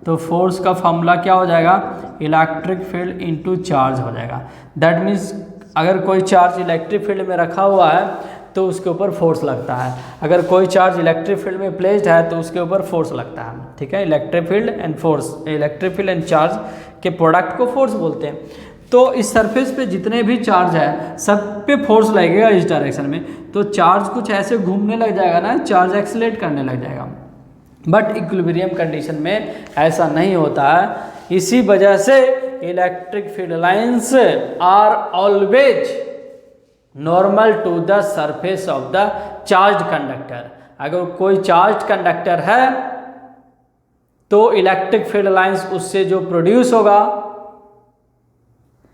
तो फोर्स का फॉर्मूला क्या हो जाएगा, इलेक्ट्रिक फील्ड इनटू चार्ज हो जाएगा। दैट मीन्स अगर कोई चार्ज इलेक्ट्रिक फील्ड में रखा हुआ है तो उसके ऊपर फोर्स लगता है, अगर कोई चार्ज इलेक्ट्रिक फील्ड में प्लेस्ड है तो उसके ऊपर फोर्स लगता है, ठीक है। Electric field and force, electric field and charge के प्रोडक्ट को फोर्स बोलते हैं। तो इस सरफेस पे जितने भी चार्ज है सब पे फोर्स लगेगा इस डायरेक्शन में, तो चार्ज कुछ ऐसे घूमने लग जाएगा ना, चार्ज एक्सीलरेट करने लग जाएगा, बट इक्विलिब्रियम कंडीशन में ऐसा नहीं होता है। इसी वजह से electric field lines are always normal to the surface of the charge conductor. अगर कोई चार्ज कंडक्टर है तो इलेक्ट्रिक फील्ड लाइंस उससे जो प्रोड्यूस होगा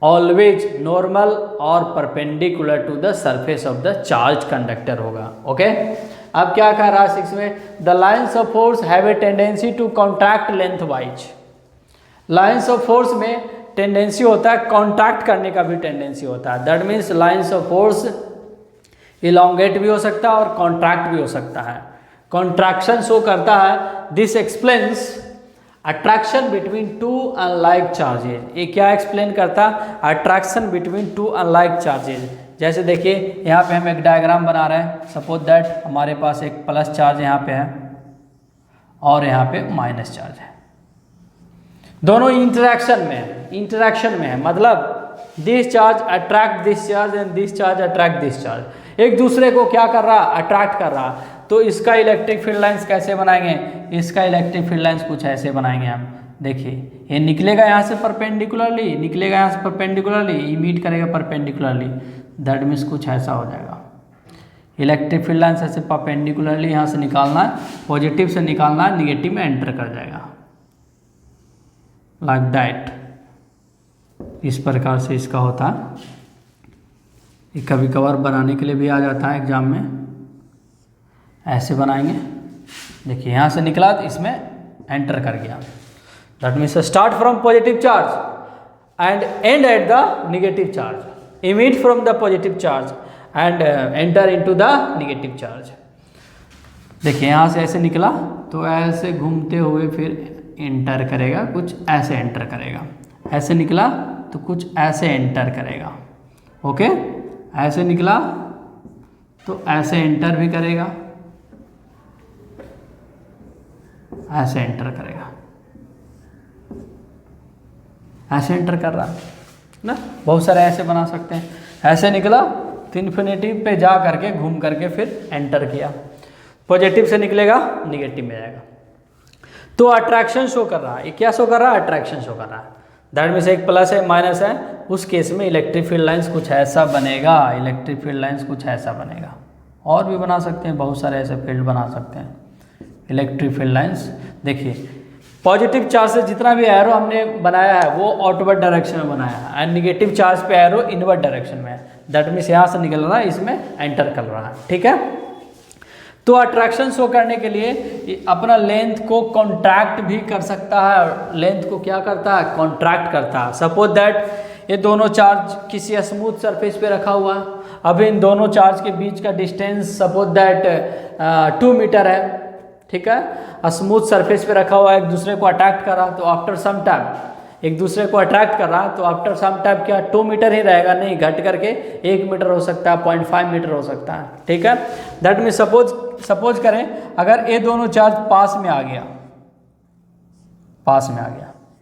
ऑलवेज नॉर्मल और perpendicular to the surface of the charge conductor होगा, ओके। अब क्या कह रहा है 6 में, the lines of force have a tendency to contract lengthwise. Lines of force में टेंडेंसी होता है कॉन्ट्रैक्ट करने का भी टेंडेंसी होता है, that means lines of force elongate भी हो सकता है और कॉन्ट्रैक्ट भी हो सकता है। कॉन्ट्रैक्शन शो करता है, this explains attraction between two unlike charges. ये क्या एक्सप्लेन करता है, attraction between two unlike charges. जैसे देखिए यहाँ पे हम एक डायग्राम बना रहे हैं, सपोज दैट हमारे पास एक प्लस चार्ज यहाँ पे है और यहाँ पे माइनस चार्ज है, दोनों इंटरेक्शन में है, मतलब this charge attract this charge and this charge attract this charge, एक दूसरे को क्या कर रहा, अट्रैक्ट कर रहा। तो इसका इलेक्ट्रिक फील्ड लाइंस कैसे बनाएंगे, इसका इलेक्ट्रिक फील्ड लाइंस कुछ ऐसे बनाएंगे हम, देखिए ये निकलेगा यहाँ से परपेंडिकुलरली, निकलेगा यहाँ से परपेंडिकुलरली, ये मीट करेगा परपेंडिकुलरली, दैट मीन्स कुछ ऐसा हो जाएगा। इलेक्ट्रिक फील्ड लाइंस ऐसे परपेंडिकुलरली यहाँ से निकालना है, पॉजिटिव से निकालना है, निगेटिव में एंटर कर जाएगा, लाइक दैट। इस प्रकार से इसका होता है, ये कभी कभार बनाने के लिए भी आ जाता है एग्जाम में, ऐसे बनाएंगे, देखिए यहाँ से निकला तो इसमें एंटर कर गया, that means start from positive charge and and at the negative charge, emit from the positive charge and enter into the negative charge. देखिए यहाँ से ऐसे निकला तो ऐसे घूमते हुए फिर एंटर करेगा, कुछ ऐसे एंटर करेगा, ऐसे निकला तो कुछ ऐसे एंटर करेगा, ओके। ऐसे निकला तो ऐसे एंटर भी करेगा, ऐसे एंटर करेगा, ऐसे एंटर कर रहा ना, बहुत सारे ऐसे बना सकते हैं। ऐसे निकला तो इन्फिनिटिव पे जा करके घूम करके फिर एंटर किया, पॉजिटिव से निकलेगा निगेटिव में जाएगा, तो अट्रैक्शन शो कर रहा है। ये क्या शो कर रहा है, अट्रैक्शन शो कर रहा है, दैट मीन्स एक प्लस है माइनस है, उस केस में इलेक्ट्रिक फील्ड लाइंस कुछ ऐसा बनेगा, इलेक्ट्रिक फील्ड लाइंस कुछ ऐसा बनेगा। और भी बना सकते हैं, बहुत सारे ऐसे फील्ड बना सकते हैं इलेक्ट्रिक फील्ड लाइंस। देखिए पॉजिटिव चार्ज से जितना भी एरो हमने बनाया है वो आउटवर्ड डायरेक्शन में बनाया है, एंड निगेटिव चार्ज पे एरो इनवर्ड डायरेक्शन में है, दैट मीन्स यहाँ से निकल रहा है, इसमें एंटर कर रहा है, ठीक है। तो अट्रैक्शन शो करने के लिए अपना लेंथ को कॉन्ट्रैक्ट भी कर सकता है, लेंथ को क्या करता है, कॉन्ट्रैक्ट करता है। सपोज दैट ये दोनों चार्ज किसी स्मूथ सरफेस पे रखा हुआ है, अब इन दोनों चार्ज के बीच का डिस्टेंस सपोज दैट 2 मीटर है, ठीक है। स्मूथ सरफेस पे रखा हुआ है, एक दूसरे को अट्रैक्ट कर रहा, तो आफ्टर सम टाइम एक दूसरे को अट्रैक्ट कर रहा, तो आफ्टर सम टाइम क्या 2 मीटर ही रहेगा, नहीं घट करके 1 मीटर हो सकता है, 0.5 मीटर हो सकता है, ठीक है। दैट मीन सपोज करें अगर ये दोनों चार्ज पास में आ गया,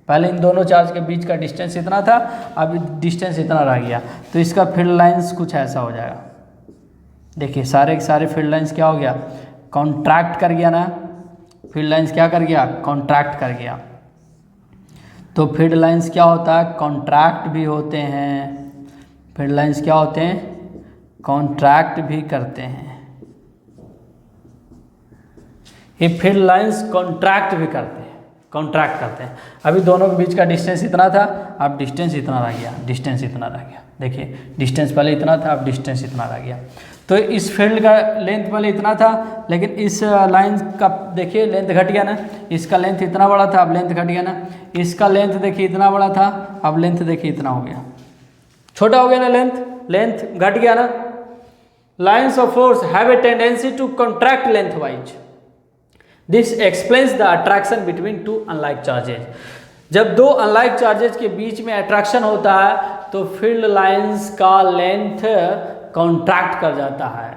पहले इन दोनों चार्ज के बीच का डिस्टेंस इतना था, अब डिस्टेंस इतना रह गया, तो इसका फील्ड लाइंस कुछ ऐसा हो जाएगा। देखिए सारे के सारे फील्ड लाइंस क्या हो गया, कॉन्ट्रैक्ट कर गया ना, फील्ड लाइंस क्या कर गया, कॉन्ट्रैक्ट कर गया। तो फील्ड लाइंस क्या होता है, कॉन्ट्रैक्ट भी होते हैं, फील्ड लाइंस क्या होते हैं, कॉन्ट्रैक्ट भी करते हैं। ये फील्ड लाइंस कॉन्ट्रैक्ट भी करते हैं, कॉन्ट्रैक्ट करते हैं। अभी दोनों के बीच का डिस्टेंस इतना था, अब डिस्टेंस इतना रह गया, डिस्टेंस इतना रह गया। देखिए डिस्टेंस पहले इतना था, अब डिस्टेंस इतना रह गया। तो इस फील्ड का लेंथ पहले इतना था, लेकिन इस लाइन का देखिए लेंथ घट गया ना, इसका लेंथ इतना बड़ा था, अब लेंथ घट गया ना, इसका लेंथ देखिए इतना बड़ा था, अब लेंथ देखिए इतना हो गया, छोटा हो गया ना, लेंथ घट गया ना। Lines of force have a tendency to contract lengthwise. This explains the attraction between two unlike charges. जब दो अनलाइक चार्जेज के बीच में अट्रैक्शन होता है तो फील्ड लाइंस का लेंथ कॉन्ट्रैक्ट कर जाता है,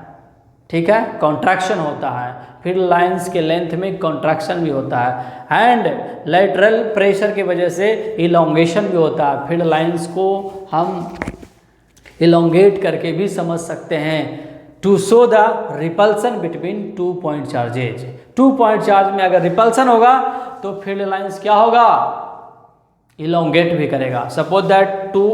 ठीक है, कॉन्ट्रैक्शन होता है, फील्ड लाइंस के लेंथ में कॉन्ट्रैक्शन भी होता है, एंड लेटरल प्रेशर की वजह से इलोंगेशन भी होता है। फील्ड लाइंस को हम इलोंगेट करके भी समझ सकते हैं, to show the repulsion between 2 point charges. 2 point charge में अगर रिपल्सन होगा तो फील्ड लाइंस क्या होगा, इलोंगेट भी करेगा। Suppose that 2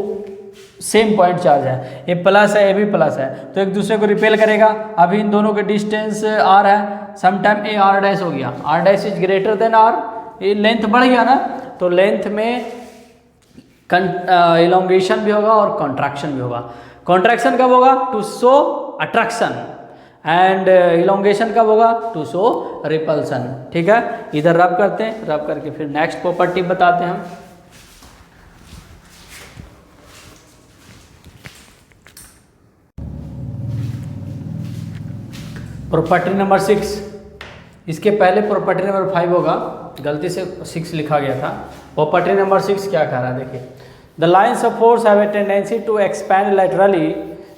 same point charge है, ये प्लस है ये भी प्लस है, तो एक दूसरे को रिपेल करेगा। अभी इन दोनों के डिस्टेंस r है, समटाइम ए आर डैश हो गया, r dash is greater than r, ये लेंथ बढ़ गया ना, तो लेंथ में इलोंगेशन भी होगा और कॉन्ट्रैक्शन भी होगा। कॉन्ट्रैक्शन कब होगा, to show attraction, and elongation कब होगा, टू शो रिपल्सन। ठीक है, इधर रब करते हैं, रब करके फिर नेक्स्ट प्रॉपर्टी बताते हैं हम। प्रॉपर्टी नंबर 6, इसके पहले प्रॉपर्टी नंबर 5 होगा, गलती से 6 लिखा गया था। प्रॉपर्टी नंबर 6 क्या कह रहा है, देखिए, the lines of force have a tendency to expand laterally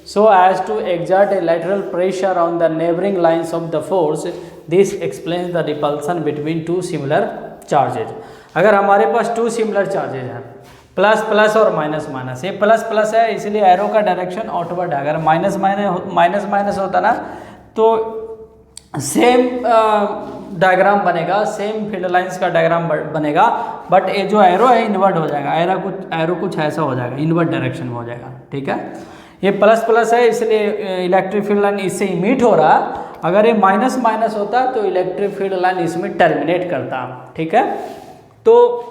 so as to exert a lateral pressure on the neighboring lines of the force. This explains the repulsion between two similar charges. अगर हमारे पास 2 similar charges हैं, plus plus और minus minus, ये plus plus है इसलिए arrow का direction outward है। अगर माइनस माइनस होता ना तो सेम डायग्राम बनेगा, सेम फील्ड लाइंस का डायग्राम बनेगा, बट ये जो एरो है इन्वर्ट हो जाएगा, एरो कुछ ऐसा हो जाएगा, इन्वर्ट डायरेक्शन में हो जाएगा। ठीक है, ये प्लस प्लस है इसलिए इलेक्ट्रिक फील्ड लाइन इससे इमिट हो रहा है। अगर ये माइनस माइनस होता तो इलेक्ट्रिक फील्ड लाइन इसमें टर्मिनेट करता। ठीक है, तो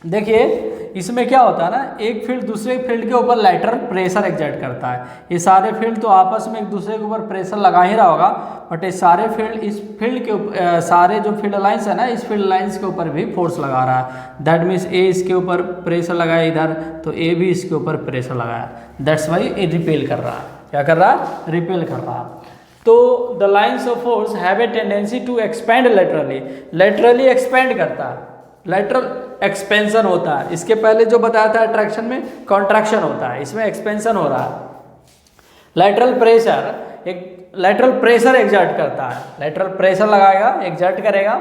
देखिए इसमें क्या होता है ना, एक फील्ड दूसरे फील्ड के ऊपर लेटरल प्रेशर एग्जर्ट करता है। ये सारे फील्ड तो आपस में एक दूसरे के ऊपर प्रेशर लगा ही रहा होगा, बट ये सारे फील्ड इस फील्ड के ऊपर, सारे जो फील्ड लाइंस है ना, इस फील्ड लाइंस के ऊपर भी फोर्स लगा रहा है। दैट मीन्स ए इसके ऊपर प्रेशर लगाया इधर, तो ए भी इसके ऊपर प्रेशर लगाया, दैट्स वाई ये रिपेल कर रहा है। क्या कर रहा है, रिपेल कर रहा है। तो the lines of force have a tendency to expand laterally expand करता है, लेटरल एक्सपेंशन होता है। इसके पहले जो बताया था अट्रैक्शन में कॉन्ट्रैक्शन होता है, इसमें एक्सपेंशन हो रहा है। लेटरल प्रेशर एग्जर्ट करता है, लेटरल प्रेशर लगाएगा, एग्जर्ट करेगा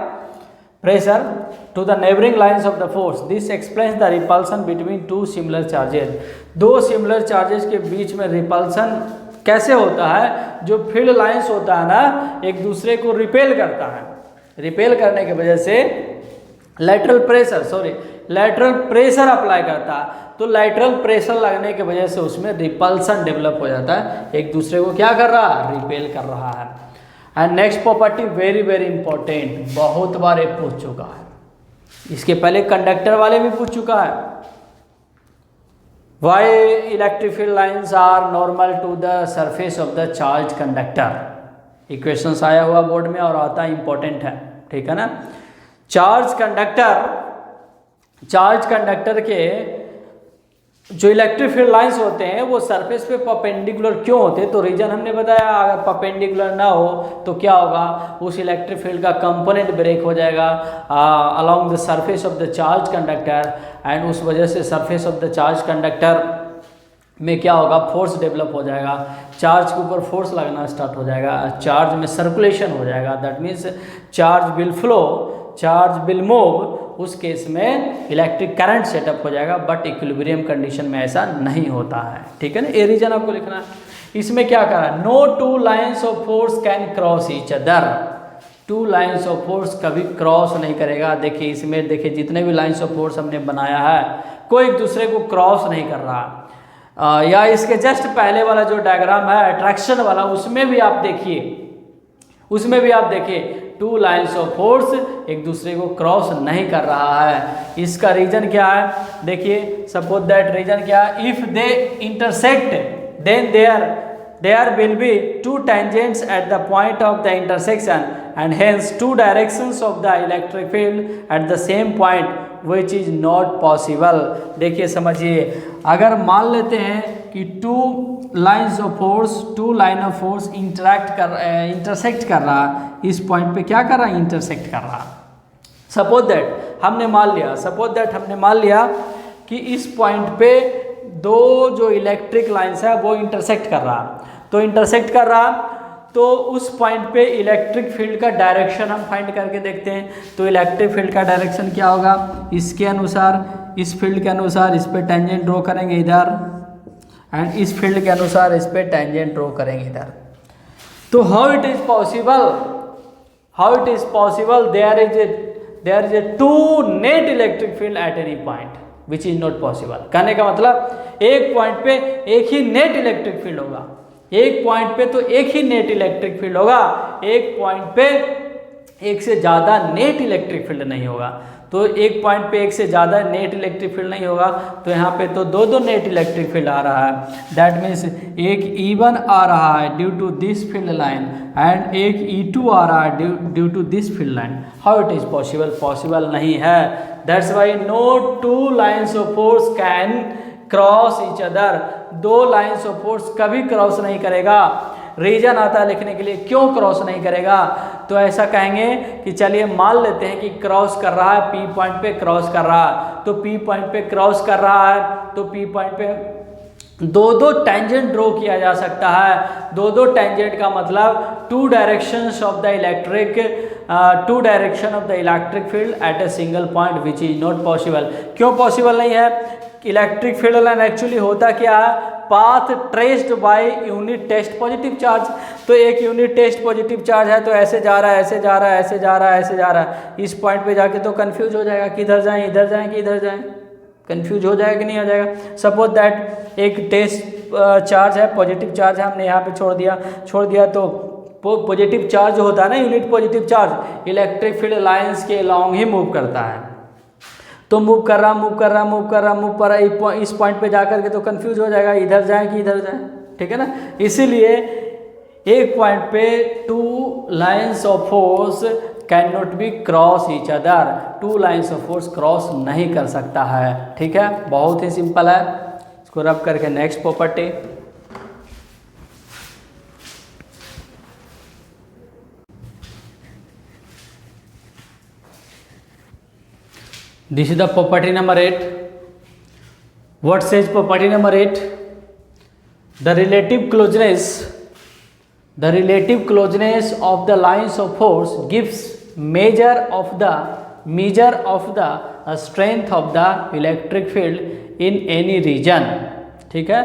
pressure to the neighbouring lines of the force. This explains the repulsion between 2 similar charges. 2 similar charges के बीच में रिपल्सन कैसे होता है, जो फील्ड लाइंस होता है ना एक दूसरे को रिपेल करता है, रिपेल करने की वजह से लेटरल प्रेशर अप्लाई करता है, तो लेटरल प्रेशर लगने की वजह से उसमें रिपल्सन डेवलप हो जाता है, एक दूसरे को क्या कर रहा है, रिपेल कर रहा है। And next property very very important, बहुत बार ये पूछ चुका है, इसके पहले कंडक्टर वाले भी पूछ चुका है। Why electric field lines are normal to the surface of the charge conductor, equations आया हुआ बोर्ड में और आता इंपॉर्टेंट है। ठीक है ना, चार्ज कंडक्टर के जो इलेक्ट्रिक फील्ड लाइंस होते हैं वो सरफेस पे परपेंडिकुलर क्यों होते हैं, तो रीजन हमने बताया, अगर परपेंडिकुलर ना हो तो क्या होगा, उस इलेक्ट्रिक फील्ड का कंपोनेंट ब्रेक हो जाएगा along the surface of the charge conductor, and उस वजह से surface of the charge conductor में क्या होगा, फोर्स डेवलप हो जाएगा, चार्ज के ऊपर फोर्स लगना स्टार्ट हो जाएगा, चार्ज में सर्कुलेशन हो जाएगा। That means charge will flow, charge will move उस केस में इलेक्ट्रिक करंट सेटअप हो जाएगा, बट इक्विलिब्रियम कंडीशन में ऐसा नहीं होता है। ठीक है ना, ये रीजन आपको लिखना है। इसमें क्या करा, no two lines of force can cross each other, two lines of force कभी क्रॉस नहीं करेगा। देखिए इसमें देखिए जितने भी लाइन्स ऑफ फोर्स हमने बनाया है कोई एक दूसरे को क्रॉस नहीं कर रहा। या इसके जस्ट पहले वाला जो डायग्राम है अट्रैक्शन वाला, उसमें भी आप देखिए टू लाइन्स ऑफ फोर्स एक दूसरे को क्रॉस नहीं कर रहा है। इसका रीजन क्या है, देखिए सपोज दैट रीजन क्या है, if they intersect then there will be two tangents at the point of the intersection and hence two directions of the electric field at the same point which is not possible। देखिए समझिए, अगर मान लेते हैं कि two line of force intersect कर रहा है, इस पॉइंट पे क्या कर रहा है, इंटरसेक्ट कर रहा है। सपोज दैट हमने मान लिया कि इस पॉइंट पे दो जो इलेक्ट्रिक लाइंस है वो इंटरसेक्ट कर रहा, तो उस पॉइंट पे इलेक्ट्रिक फील्ड का डायरेक्शन हम फाइंड करके देखते हैं। तो इलेक्ट्रिक फील्ड का डायरेक्शन क्या होगा, इसके अनुसार, इस फील्ड के अनुसार इस पे टेंजेंट ड्रॉ करेंगे इधर, एंड इस फील्ड के अनुसार इस पे टेंजेंट ड्रॉ करेंगे इधर। तो how it is possible there is a two net electric field at any point which is not possible. कहने का मतलब एक पॉइंट पे एक ही नेट इलेक्ट्रिक फील्ड होगा, एक पॉइंट पे तो एक ही नेट इलेक्ट्रिक फील्ड होगा, एक पॉइंट पे एक से ज़्यादा नेट इलेक्ट्रिक फील्ड नहीं होगा। तो एक पॉइंट पे एक से ज़्यादा नेट इलेक्ट्रिक फील्ड नहीं होगा, तो यहाँ पे तो दो नेट इलेक्ट्रिक फील्ड आ रहा है। दैट मीन्स एक E1 आ रहा है due to this field line and एक E2 आ रहा है due to this field line. How it is possible नहीं है। That's why no two lines of force can cross each other, दो लाइन्स ऑफ फोर्स कभी क्रॉस नहीं करेगा। रीजन आता है लिखने के लिए क्यों क्रॉस नहीं करेगा, तो ऐसा कहेंगे कि चलिए मान लेते हैं कि क्रॉस कर रहा है, पी पॉइंट पे क्रॉस कर रहा है, तो पी पॉइंट पे क्रॉस कर रहा है तो पी पॉइंट पे दो टेंजेंट ड्रॉ किया जा सकता है। दो टेंजेंट का मतलब two direction of the electric field at a single point which is not possible. क्यों पॉसिबल नहीं है, इलेक्ट्रिक फील्ड लाइन एक्चुअली होता क्या है, path traced by unit test positive charge. तो एक यूनिट टेस्ट पॉजिटिव चार्ज है तो ऐसे जा रहा है, ऐसे जा रहा है, ऐसे जा रहा है, ऐसे जा रहा है। इस पॉइंट पे जाके तो कंफ्यूज हो जाएगा, किधर जाएं, इधर जाएं कि इधर जाएं, कंफ्यूज हो जाएगा कि नहीं हो जाएगा। सपोज दैट एक टेस्ट चार्ज है, पॉजिटिव चार्ज है, हमने यहाँ पे छोड़ दिया तो पॉजिटिव चार्ज जो होता है ना, unit positive charge electric field lines के अलॉन्ग ही मूव करता है। तो मूव कर रहा इस पॉइंट पे जाकर के तो कंफ्यूज हो जाएगा, इधर जाए कि इधर जाए। ठीक है ना, इसीलिए एक पॉइंट पे two lines of force can not be cross each other, two lines of force cross नहीं कर सकता है। ठीक है, बहुत ही सिंपल है। इसको रब करके next property, this is the property number 8. What says property number 8? The relative closeness of the lines of force gives measure of the strength of the electric field in any region। ठीक है,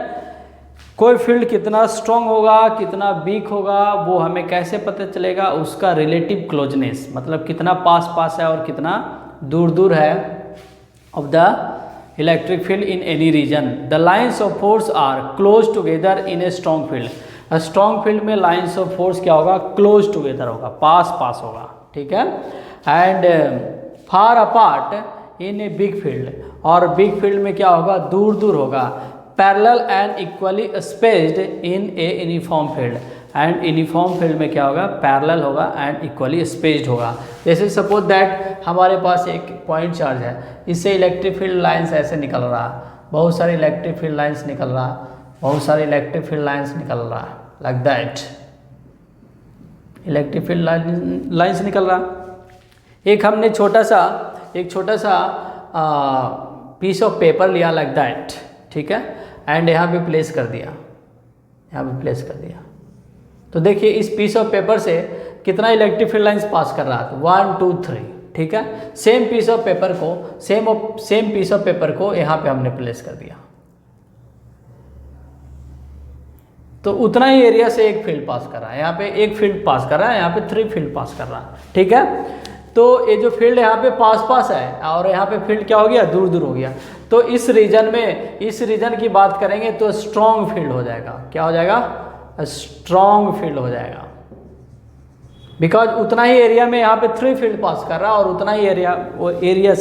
कोई field कितना strong होगा, कितना week होगा, वो हमें कैसे पता चलेगा, उसका रिलेटिव क्लोजनेस मतलब कितना पास है और कितना दूर है of the electric field in any region। The lines of force are close together in a strong field। a strong field में lines of force क्या होगा, close together होगा, पास होगा। ठीक है, and far apart in a big field, और big field में क्या होगा, दूर होगा। parallel and equally spaced in a uniform field, and uniform field में क्या होगा, पैरेलल होगा एंड इक्वली स्पेस्ड होगा। जैसे सपोज दैट हमारे पास एक पॉइंट चार्ज है, इससे इलेक्ट्रिक फील्ड लाइंस ऐसे निकल रहा है, बहुत सारी इलेक्ट्रिक फील्ड लाइंस निकल रहा है, like that electric field lines निकल रहा। एक हमने छोटा सा पीस ऑफ पेपर लिया लाइक दैट, ठीक है, एंड यहाँ पे प्लेस कर दिया, तो देखिए इस पीस ऑफ पेपर से कितना इलेक्ट्रिक फील्ड लाइंस पास कर रहा था, 1 2 3, ठीक है। सेम पीस ऑफ पेपर को सेम पीस ऑफ पेपर को यहाँ पे हमने प्लेस कर दिया, तो उतना ही एरिया से एक फील्ड पास कर रहा है। यहाँ पे एक फील्ड पास कर रहा है, यहाँ पे 3 फील्ड पास कर रहा है, ठीक है। तो ये जो फील्ड यहाँ पे पास है और यहाँ पे फील्ड क्या हो गया, दूर हो गया। तो इस रीजन की बात करेंगे तो स्ट्रॉन्ग फील्ड हो जाएगा। क्या हो जाएगा, स्ट्रॉन्ग फील्ड हो जाएगा, बिकॉज उतना ही एरिया में यहाँ पे 3 फील्ड पास कर रहा है और उतना ही एरिया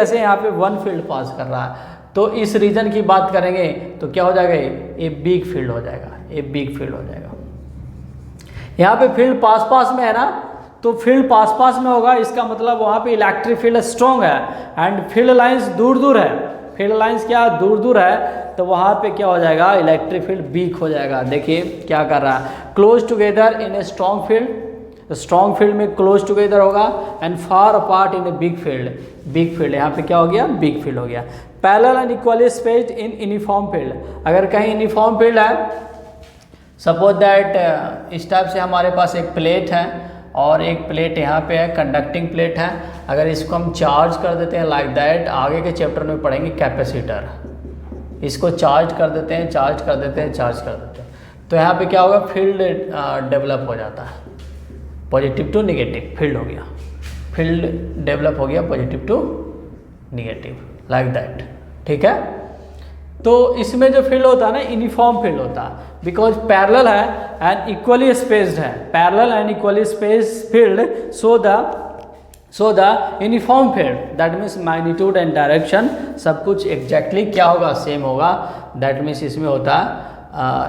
से यहाँ पे 1 फील्ड पास कर रहा है। तो इस रीजन की बात करेंगे तो क्या हो जाएगा, ये बिग फील्ड हो जाएगा, ये बिग फील्ड हो जाएगा। यहाँ पे फील्ड पास में है ना, तो फील्ड पास में होगा, इसका मतलब वहाँ पे इलेक्ट्रिक फील्ड स्ट्रॉन्ग है एंड फील्ड लाइंस दूर है। फील्ड लाइंस क्या दूर है, तो वहाँ पे क्या हो जाएगा, इलेक्ट्रिक फील्ड वीक हो जाएगा। देखिए क्या कर रहा है, close together in a strong field में क्लोज टुगेदर होगा and far apart in a big field यहाँ पे क्या हो गया, बिग फील्ड हो गया। Parallel and equally spaced in uniform field, अगर कहीं यूनिफॉर्म फील्ड है, सपोज दैट इस टाइप से हमारे पास एक प्लेट है और एक प्लेट यहाँ पे है, कंडक्टिंग प्लेट है। अगर इसको हम चार्ज कर देते हैं लाइक दैट, आगे के चैप्टर में पढ़ेंगे कैपेसिटर, इसको चार्ज कर देते हैं, तो यहाँ पे क्या होगा, फील्ड डेवलप हो जाता है, पॉजिटिव टू निगेटिव फील्ड हो गया, फील्ड डेवलप हो गया positive to negative like that, ठीक है। तो इसमें जो फील्ड होता है ना, यूनिफॉर्म फील्ड होता है, बिकॉज पैरेलल है एंड इक्वली स्पेस्ड है, parallel and equally spaced field, so the uniform field, that means magnitude and direction सब कुछ एग्जैक्टली क्या होगा, सेम होगा। दैट मीन्स इसमें होता है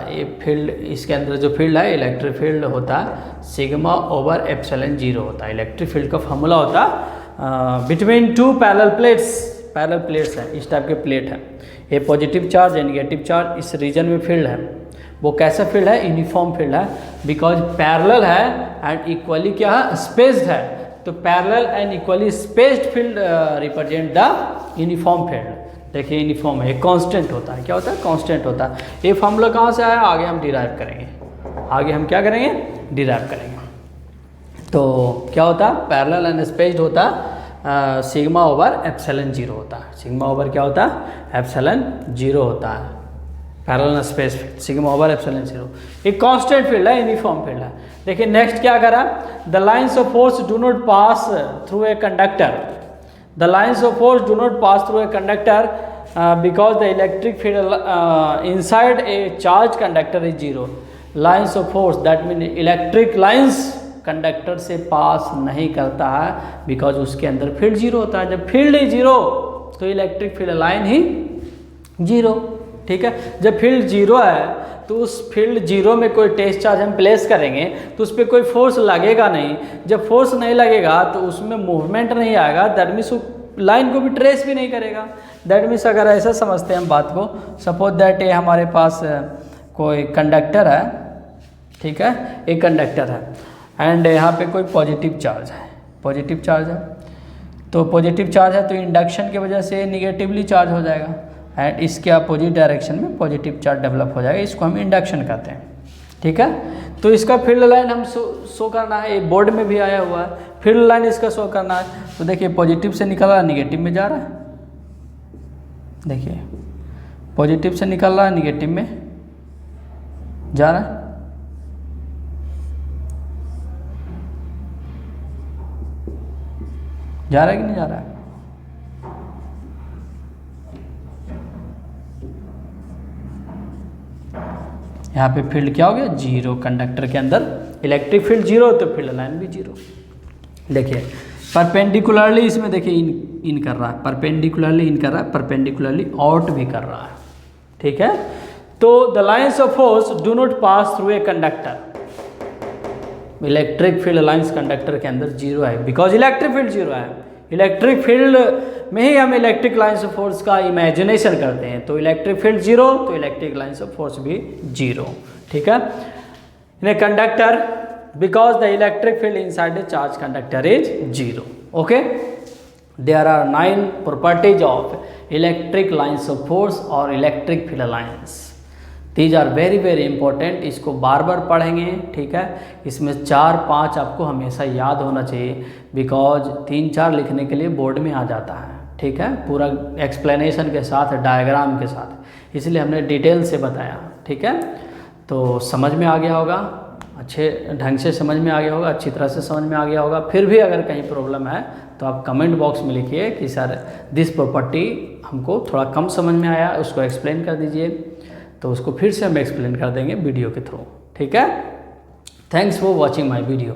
ये फील्ड, इसके अंदर जो फील्ड है इलेक्ट्रिक फील्ड होता है सिग्मा ओवर एप्सिलॉन 0 होता है। इलेक्ट्रिक फील्ड का फॉर्मूला होता है बिटवीन 2 पैरेलल प्लेट्स है, इस टाइप के प्लेट है, ये पॉजिटिव चार्ज है, नेगेटिव चार्ज, इस रीजन में फील्ड है, वो कैसा फील्ड है, यूनिफॉर्म फील्ड है, बिकॉज पैरेलल है एंड इक्वली क्या है, स्पेस्ड है। तो parallel and equally spaced field represent the uniform field. देखिए यूनिफॉर्म है, कांस्टेंट होता है, क्या होता है, कांस्टेंट होता है। ये फॉर्मूला कहाँ से आया, आगे हम डिराइव करेंगे, आगे हम क्या करेंगे, डिराइव करेंगे। तो क्या होता है, पैरेलल एंड स्पेस्ड होता है सिग्मा ओवर एप्सिलॉन 0 होता है, सिग्मा ओवर क्या होता है, एप्सिलॉन 0 होता है, parallel and space field sigma over epsilon 0, एक कांस्टेंट फील्ड है, यूनिफॉर्म फील्ड है। देखिए नेक्स्ट क्या करा, the lines of force do not pass through a conductor, the lines of force do not pass through a conductor because the electric field inside a charge conductor is 0। Lines of force that mean electric lines conductor से पास नहीं करता है, because उसके अंदर field 0 होता है। जब field ही 0 तो इलेक्ट्रिक फील्ड लाइन ही 0, ठीक है। जब फील्ड 0 है तो उस फील्ड 0 में कोई टेस्ट चार्ज हम प्लेस करेंगे तो उस पर कोई फोर्स लगेगा नहीं। जब फोर्स नहीं लगेगा तो उसमें मूवमेंट नहीं आएगा, दैट मीन्स लाइन को भी ट्रेस भी नहीं करेगा। दैट मीन्स अगर ऐसा समझते हैं हम बात को, सपोज दैट ये हमारे पास कोई कंडक्टर है, ठीक है, एक कंडक्टर है एंड यहाँ पे कोई पॉजिटिव चार्ज है, तो पॉजिटिव चार्ज है तो इंडक्शन की वजह से निगेटिवली चार्ज हो जाएगा एंड इसके अपोजिट डायरेक्शन में पॉजिटिव चार्ज डेवलप हो जाएगा, इसको हम इंडक्शन कहते हैं, ठीक है। तो इसका फील्ड लाइन हम शो करना है, ये बोर्ड में भी आया हुआ है, फील्ड लाइन इसका शो करना है। तो देखिए पॉजिटिव से निकल रहा है, निगेटिव में जा रहा है, देखिए पॉजिटिव से निकल रहा है, निगेटिव में जा रहा है, जा रहा है कि नहीं जा रहा है, यहाँ पे फील्ड क्या हो गया, 0। कंडक्टर के अंदर इलेक्ट्रिक फील्ड 0 तो फील्ड लाइन भी 0। देखिए परपेंडिकुलरली इसमें देखिए इन कर रहा है, परपेंडिकुलरली इन कर रहा है, परपेंडिकुलरली आउट भी कर रहा है, ठीक है। तो the lines of force do not pass through a conductor, electric field lines conductor के अंदर 0 है, बिकॉज इलेक्ट्रिक फील्ड 0 है। इलेक्ट्रिक फील्ड में ही हम इलेक्ट्रिक लाइंस ऑफ फोर्स का इमेजिनेशन करते हैं, तो इलेक्ट्रिक फील्ड 0 तो इलेक्ट्रिक लाइंस ऑफ फोर्स भी 0, ठीक है। In a conductor because the electric field inside a charge conductor is 0, okay. There are 9 properties of electric lines of force और electric field lines. These are very very important, इसको बार बार पढ़ेंगे, ठीक है। इसमें 4-5 आपको हमेशा याद होना चाहिए, बिकॉज 3-4 लिखने के लिए बोर्ड में आ जाता है, ठीक है, पूरा एक्सप्लेनेशन के साथ, डायग्राम के साथ, इसलिए हमने डिटेल से बताया, ठीक है। तो समझ में आ गया होगा, अच्छे ढंग से समझ में आ गया होगा, अच्छी तरह से समझ में आ गया होगा। फिर भी अगर कहीं प्रॉब्लम है तो आप कमेंट बॉक्स में लिखिए कि सर दिस प्रॉपर्टी हमको थोड़ा कम समझ में आया, उसको एक्सप्लेन कर दीजिए, तो उसको फिर से हम एक्सप्लेन कर देंगे वीडियो के थ्रू, ठीक है। Thanks for watching my video.